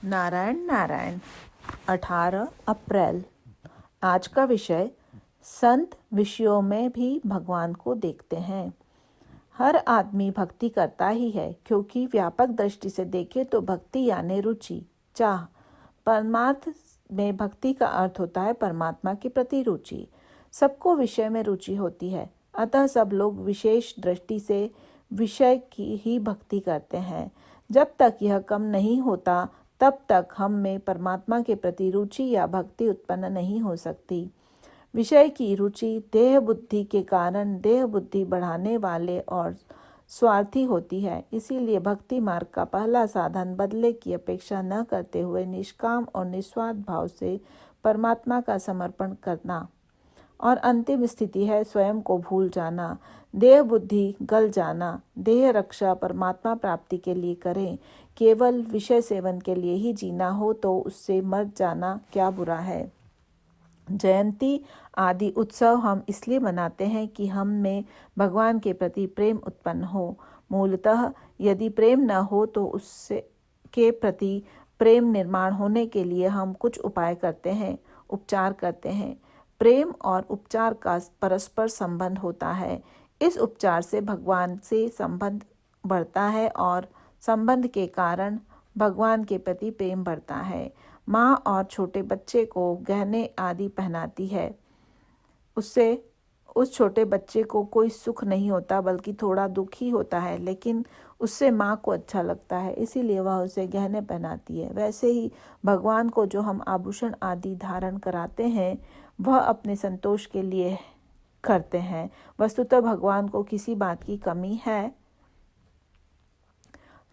नारायण नारायण। 18 अप्रैल। आज का विषय, संत विषयों में भी भगवान को देखते हैं। हर आदमी भक्ति करता ही है, क्योंकि व्यापक दृष्टि से देखें तो भक्ति यानी रुचि, चाह। परमार्थ में भक्ति का अर्थ होता है परमात्मा के प्रति रुचि। सबको विषय में रुचि होती है, अतः सब लोग विशेष दृष्टि से विषय की ही भक्ति करते हैं। जब तक यह कम नहीं होता तब तक हम में परमात्मा के प्रति रुचि या भक्ति उत्पन्न नहीं हो सकती। विषय की रुचि देह बुद्धि के कारण देह बुद्धि बढ़ाने वाले और स्वार्थी होती है। इसीलिए भक्ति मार्ग का पहला साधन बदले की अपेक्षा न करते हुए निष्काम और निस्वार्थ भाव से परमात्मा का समर्पण करना, और अंतिम स्थिति है स्वयं को भूल जाना, देह बुद्धि गल जाना। देह रक्षा परमात्मा प्राप्ति के लिए करें। केवल विषय सेवन के लिए ही जीना हो तो उससे मर जाना क्या बुरा है। जयंती आदि उत्सव हम इसलिए मनाते हैं कि हम में भगवान के प्रति प्रेम उत्पन्न हो। मूलतः यदि प्रेम न हो तो उससे के प्रति प्रेम निर्माण होने के लिए हम कुछ उपाय करते हैं, उपचार करते हैं। प्रेम और उपचार का परस्पर संबंध होता है। इस उपचार से भगवान से संबंध बढ़ता है और संबंध के कारण भगवान के प्रति प्रेम बढ़ता है। माँ और छोटे बच्चे को गहने आदि पहनाती है, उससे उस छोटे बच्चे को कोई सुख नहीं होता बल्कि थोड़ा दुख ही होता है, लेकिन उससे माँ को अच्छा लगता है, इसीलिए वह उसे गहने पहनाती है। वैसे ही भगवान को जो हम आभूषण आदि धारण कराते हैं वह अपने संतोष के लिए करते हैं। वस्तुतः भगवान को किसी बात की कमी है।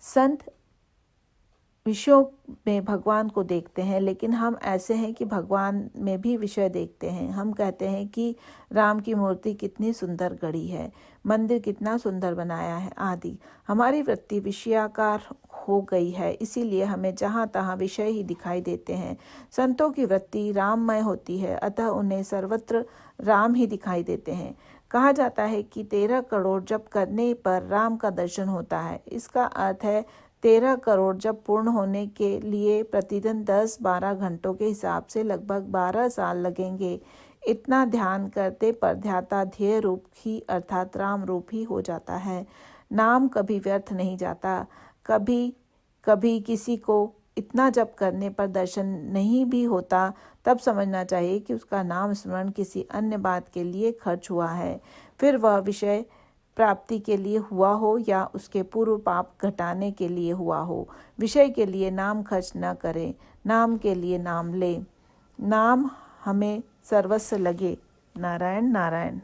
संत विषयों में भगवान को देखते हैं, लेकिन हम ऐसे हैं कि भगवान में भी विषय देखते हैं। हम कहते हैं कि राम की मूर्ति कितनी सुंदर गढ़ी है, मंदिर कितना सुंदर बनाया है आदि। हमारी वृत्ति विषयाकार हो गई है, इसीलिए हमें जहाँ तहाँ विषय ही दिखाई देते हैं। संतों की वृत्ति राममय होती है, अतः उन्हें सर्वत्र राम ही दिखाई देते हैं। कहा जाता है कि 13 करोड़ जप करने पर राम का दर्शन होता है। इसका अर्थ है 13 करोड़ जप पूर्ण होने के लिए प्रतिदिन 10-12 घंटों के हिसाब से लगभग 12 साल लगेंगे। इतना ध्यान करते पर ध्याता ध्येय रूप ही अर्थात राम रूप ही हो जाता है। नाम कभी व्यर्थ नहीं जाता। कभी कभी किसी को इतना जप करने पर दर्शन नहीं भी होता, तब समझना चाहिए कि उसका नाम स्मरण किसी अन्य बात के लिए खर्च हुआ है, फिर वह विषय प्राप्ति के लिए हुआ हो या उसके पूर्व पाप घटाने के लिए हुआ हो। विषय के लिए नाम खर्च न करें, नाम के लिए नाम लें। नाम हमें सर्वस्व लगे। नारायण नारायण।